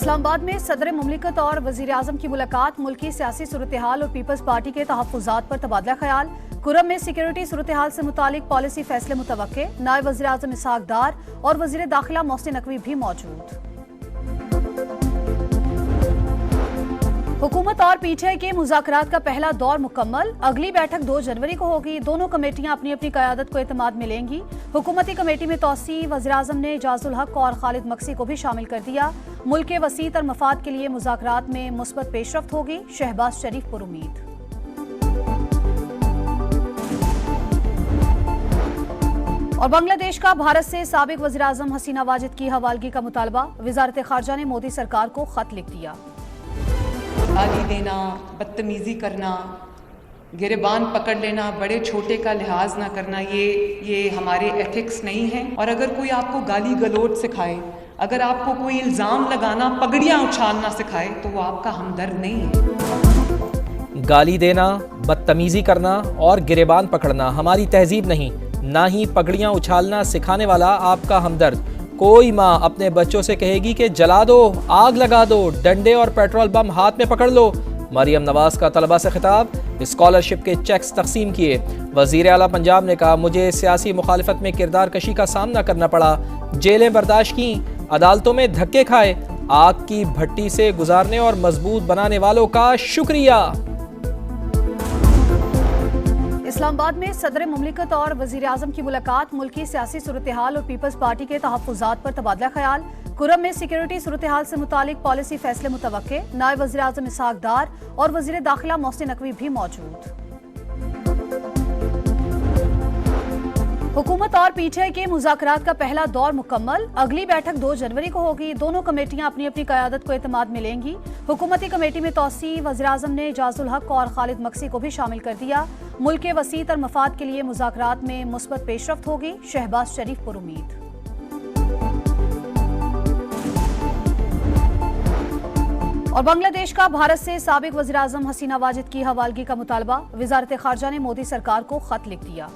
इस्लामाबाद में सदर मुमलिकत और वजीर आजम की मुलाकात, मुल्की सियासी सूरत हाल और पीपल्स पार्टी के तहफ्फुज़ात पर तबादला ख्याल। कुरम में सिक्योरिटी सूरत हाल से मुतालिक पॉलिसी फैसले मुतवक्के। नायब वजीर आजम इसहाक डार और वजीर दाखिला मोहसिन नकवी भी मौजूद। हुकूमत और पीटीआई के मुज़ाकरात का पहला दौर मुकम्मल। अगली बैठक 2 जनवरी को होगी। दोनों कमेटियां अपनी अपनी क़यादत को एतमाद में लेंगी। हुकूमती कमेटी में तौसी, वज़ीर आज़म ने एजाजुल हक और खालिद मक्सी को भी शामिल कर दिया। मुल्क के वसी तर मफाद के लिए मुज़ाकरात में मुस्बत पेशरफ्त होगी। शहबाज शरीफ पुरुमीद। और बांग्लादेश का भारत से साबिक वज़ीर आज़म हसीना वाजिद की हवालगी का मुतालबा। वज़ारत ख़ारजा ने मोदी सरकार को खत लिख दिया। गाली देना, बदतमीजी करना, गिरबान पकड़ लेना, बड़े छोटे का लिहाज ना करना, ये हमारे एथिक्स नहीं है। और अगर कोई आपको गाली गलोच सिखाए, अगर आपको कोई इल्ज़ाम लगाना, पगड़ियाँ उछालना सिखाए, तो वो आपका हमदर्द नहीं है। गाली देना, बदतमीजी करना और गिरबान पकड़ना हमारी तहजीब नहीं, ना ही पगड़ियाँ उछालना सिखाने वाला आपका हमदर्द। कोई माँ अपने बच्चों से कहेगी कि जला दो, आग लगा दो, डंडे और पेट्रोल बम हाथ में पकड़ लो। मरियम नवाज का तलबा से खिताब, स्कॉलरशिप के चेक्स तकसीम किए। वज़ीर आला पंजाब ने कहा, मुझे सियासी मुखालिफत में किरदार कशी का सामना करना पड़ा, जेलें बर्दाश्त की, अदालतों में धक्के खाए। आग की भट्टी से गुजारने और मजबूत बनाने वालों का शुक्रिया। इस्लामाबाद में सदर मुमलिकत और वजीर आजम की मुलाकात, मुल्की सियासी सूरत हाल और पीपल्स पार्टी के तहफ्फुज़ात पर तबादला ख्याल। कुरम में सिक्योरिटी सूरत हाल से मुतालिक पॉलिसी फैसले मुतवक्के। नायब वजीर आजम इसहाक डार और वजीर दाखिला मोहसिन नकवी भी मौजूद। हुकूमत और पीटीआई के मुज़ाकरात का पहला दौर मुकम्मल। अगली बैठक 2 जनवरी को होगी। दोनों कमेटियां अपनी अपनी क़यादत को एतमाद में लेंगी। हुकूमती कमेटी में तौसी, वज़ीर आज़म ने एजाजुल हक और खालिद मक्सी को भी शामिल कर दिया। मुल्क के वसी तर मफाद के लिए मुज़ाकरात में मुस्बत पेशरफ्त होगी। शहबाज शरीफ पुरुमीद। और बांग्लादेश का भारत से साबिक वज़ीर आज़म हसीना वाजिद की हवालगी का मुतालबा। वज़ारत ख़ारजा ने मोदी सरकार को खत लिख दिया।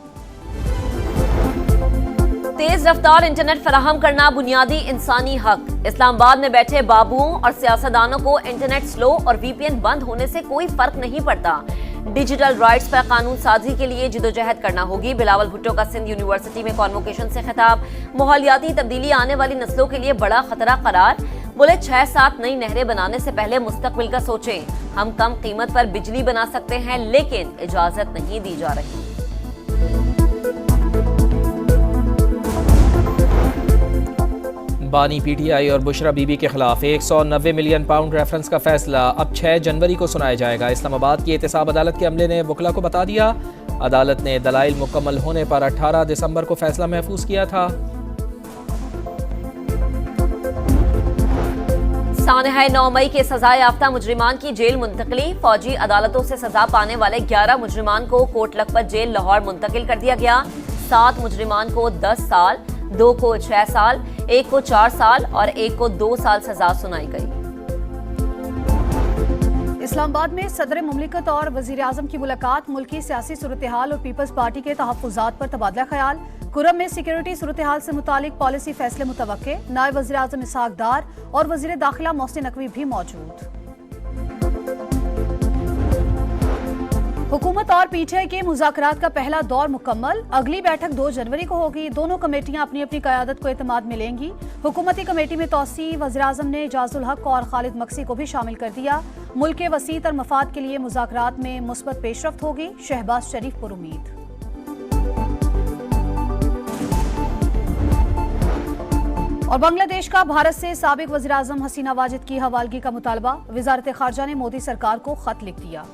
तेज रफ्तार इंटरनेट फराहम करना बुनियादी इंसानी हक। इस्लामाबाद में बैठे बाबुओं और सियासतदानों को इंटरनेट स्लो और वीपीएन बंद होने से कोई फर्क नहीं पड़ता। डिजिटल राइट्स पर कानून साजी के लिए जिदोजहद करना होगी। बिलावल भुट्टो का सिंध यूनिवर्सिटी में कॉन्वोकेशन से खिताब। माहौलियाती तब्दीली आने वाली नस्लों के लिए बड़ा खतरा करार। बोले 6-7 नई नहरें बनाने से पहले मुस्तकबिल का सोचें। हम कम कीमत पर बिजली बना सकते हैं, लेकिन इजाजत नहीं दी जा रही। बानी पीटीआई और बुशरा बीबी के खिलाफ 190 मिलियन पाउंड रेफरेंस का फैसला अब 6 जनवरी को सुनाया जाएगा। इस्लामाबाद की एहतसाब अदालत के अमले ने वकला को बता दिया। अदालत ने दलाइल मुकम्मल होने पर 18 दिसंबर को फैसला महफूज किया था। सानहा 9 मई के सजा याफ्ता मुजरिमान की जेल मुंतकली। फौजी अदालतों से सजा पाने वाले 11 मुजरिमान को कोट लखपत जेल लाहौर मुंतकिल कर दिया गया। 7 मुजरिमान को 10 साल, 2 को 6 साल, 1 को 4 साल और 1 को 2 साल सजा सुनाई गई। इस्लामाबाद में सदर मुमलिकत और वजीर आजम की मुलाकात, मुल्की सियासी सूरत हाल और पीपल्स पार्टी के तहफ्फुज़ात पर तबादला ख्याल। कुरम में सिक्योरिटी सूरत हाल से मुतालिक पॉलिसी फैसले मुतवक्के। नायब वजीर आजम इसहाक डार और वजीर दाखिला मोहसिन नकवी भी मौजूद। हुकूमत और पीटीआई के मुज़ाकरात का पहला दौर मुकम्मल। अगली बैठक 2 जनवरी को होगी। दोनों कमेटियां अपनी अपनी क़यादत को एतमाद में लेंगी। हुकूमती कमेटी में तौसी, वज़ीर आज़म ने एजाजुल हक और खालिद मक्सी को भी शामिल कर दिया। मुल्क के वसी तर मफाद के लिए मुज़ाकरात में मुस्बत पेशरफ्त होगी। शहबाज शरीफ पुरुमीद। और बांग्लादेश का भारत से साबिक वज़ीर आज़म हसीना वाजिद की हवालगी का मुतालबा। वज़ारत ख़ारजा ने मोदी सरकार को खत लिख दिया।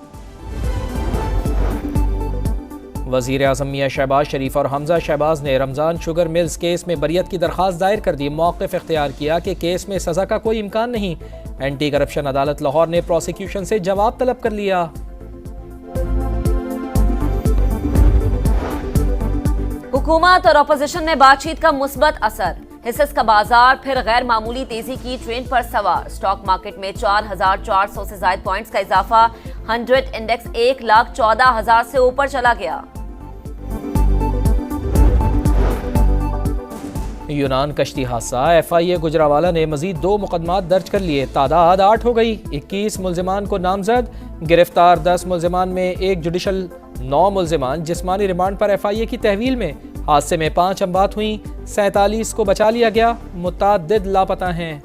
वज़ीर आज़म मियां शहबाज शरीफ और हमजा शहबाज ने रमज़ान शुगर मिल्स केस में बरियत की दरख्वास्त दायर कर दी। मौक़िफ़ इख्तियार किया कि केस में सज़ा का कोई इम्कान नहीं। एंटी करप्शन अदालत लाहौर ने प्रोसिक्यूशन से जवाब तलब कर लिया। हुकूमत और अपोजिशन में बातचीत का मुस्बत असर। हिस्सेस का बाजार फिर गैर मामूली तेजी की ट्रेंड पर सवार। स्टॉक मार्केट में 4,400 से ज्यादा पॉइंट्स का इजाफा। 100 इंडेक्स 1,14,000 से ऊपर चला गया। यूनान कश्ती हादसा, FIA गुजरावाला ने मजीद 2 मुकदमात दर्ज कर लिए, तादाद 8 हो गई। 21 मुल्जिमान को नामजद, गिरफ्तार 10 मुल्जिमान में एक जुडिशल, 9 मुल्जिमान जिस्मानी रिमांड पर FIA की तहवील में। हादसे में 5 अमवात हुई, 47 को बचा लिया गया, मुतअद्दिद लापता हैं।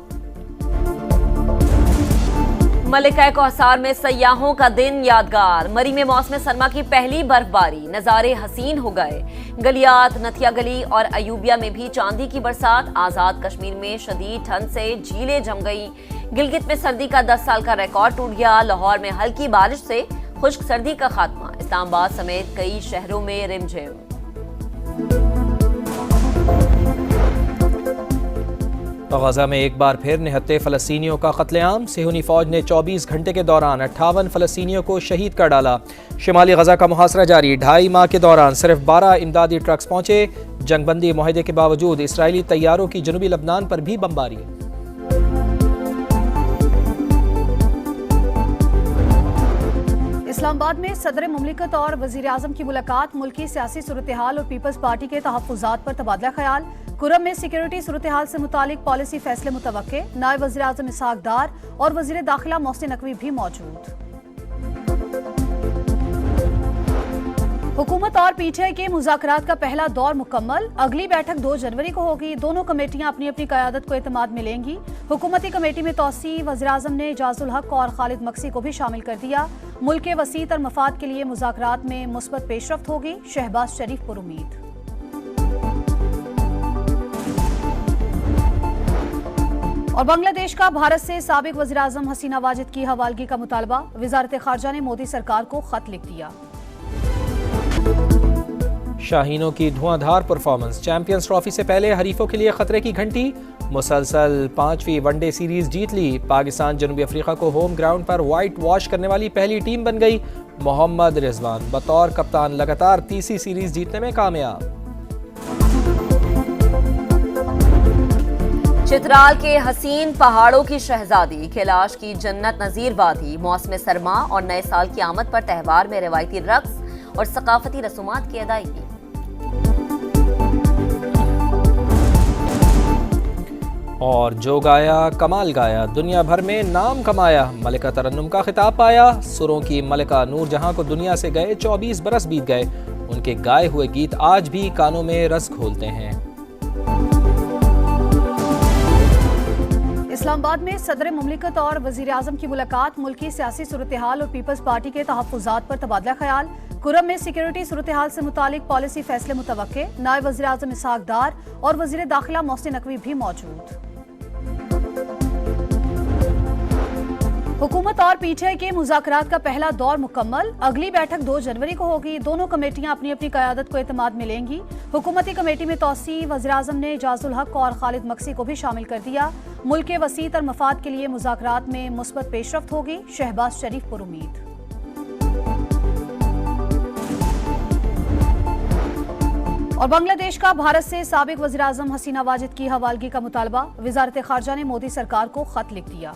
मलिका कौसार में सयाहों का दिन यादगार, मरी में मौसम सरमा की पहली बर्फबारी, नज़ारे हसीन हो गए। गलियात, नथिया गली और अयूबिया में भी चांदी की बरसात। आज़ाद कश्मीर में शदीद ठंड से झीलें जम गई। गिलगित में सर्दी का 10 साल का रिकॉर्ड टूट गया। लाहौर में हल्की बारिश से खुश्क सर्दी का खात्मा। इस्लामाबाद समेत कई शहरों में रिमझिम। गजा में एक बार फिर निहत्ते फ़लस्तीनियों का कत्लेआम। सेहूनी फ़ौज ने 24 घंटे के दौरान 58 फ़लस्तीनियों को शहीद कर डाला। शिमाली गजा का मुहासरा जारी, 2.5 माह के दौरान सिर्फ 12 इमदादी ट्रक्स पहुंचे। जंगबंदी मुआहदे के बावजूद इसराइली तैयारों की जनूबी लबनान पर भी बमबारी। इस्लामाबाद में सदर मुमलिकत और वज़ीर आज़म की मुलाकात, मुल्की सियासी सूरत हाल और पीपल्स पार्टी के तहफ़्फ़ुज़ात पर तबादला ख्याल। कुरम में सिक्योरिटी सूरत हाल से मुतालिक पॉलिसी फैसले मुतवक्के। नायब वज़ीर आज़म इसहाक डार और वज़ीर दाखिला मोहसिन नकवी भी मौजूद। हुकूमत और PTI के मुज़ाकरात का पहला दौर मुकम्मल, अगली बैठक 2 जनवरी को होगी। दोनों कमेटियां अपनी अपनी क़यादत को एतमाद में लेंगी। हुकूमती कमेटी में तौसी, वज़ीर आज़म ने जाजुल हक और खालिद मक्सी को भी शामिल कर दिया। मुल्क के वसीत और मफाद के लिए मुज़ाकरात में मुस्बत पेशरफ्त होगी, शहबाज शरीफ पुरुमीद। और बांग्लादेश का भारत से साबिक वज़ीर आज़म हसीना वाजिद की हवालगी का मुतालबा, वज़ारत ख़ारजा ने मोदी सरकार को खत लिख दिया। शाहीनों की धुआंधार परफॉर्मेंस, चैंपियंस ट्रॉफी से पहले हरीफों के लिए खतरे की घंटी। मुसलसल 5वीं वनडे सीरीज जीत ली। पाकिस्तान जनूबी अफ्रीका को होम ग्राउंड पर वाइट वॉश करने वाली पहली टीम बन गई। मोहम्मद रिजवान बतौर कप्तान लगातार तीसरी सीरीज जीतने में कामयाब। चित्राल के हसीन पहाड़ों की शहजादी, कैलाश की जन्नत नज़ीर वादी, मौसम सरमा और नए साल की आमद पर त्यौहार में रवायती रक्स और सकाफती रसूमात की अदायगी। और जो गाया कमाल गाया, दुनिया भर में नाम कमाया, मलिका तरन्नुम का खिताब पाया। सुरों की मलिका नूरजहां को दुनिया से गए 24 बरस बीत गए, उनके गाए हुए गीत आज भी कानों में रस घोलते हैं। इस्लामाबाद में सदर मुमलिकत और वज़ीर आज़म की मुलाकात, मुल्की सियासी सूरत हाल और पीपल्स पार्टी के तहफ़्फ़ुज़ात पर तबादला ख्याल। कुरम में सिक्योरिटी सूरत हाल से मुतालिक पॉलिसी फैसले मुतवक्के। नायब वज़ीर आज़म इसहाक डार और वज़ीर दाखिला मोहसिन नकवी भी मौजूद। हुकूमत और PTI के मुज़ाकरात का पहला दौर मुकम्मल, अगली बैठक 2 जनवरी को होगी। दोनों कमेटियां अपनी अपनी क़यादत को एतमाद में लेंगी। हुकूमती कमेटी में तौसी, वज़ीर आज़म ने जाजुल हक और खालिद मक्सी को भी शामिल कर दिया। मुल्क के वसीत और मफाद के लिए मुज़ाकरात में मुस्बत पेशरफ्त होगी, शहबाज शरीफ पुरुमीद। और बांग्लादेश का भारत से साबिक वज़ीर आज़म हसीना वाजिद की हवालगी का मुतालबा, वज़ारत ख़ारजा ने मोदी सरकार को खत लिख दिया।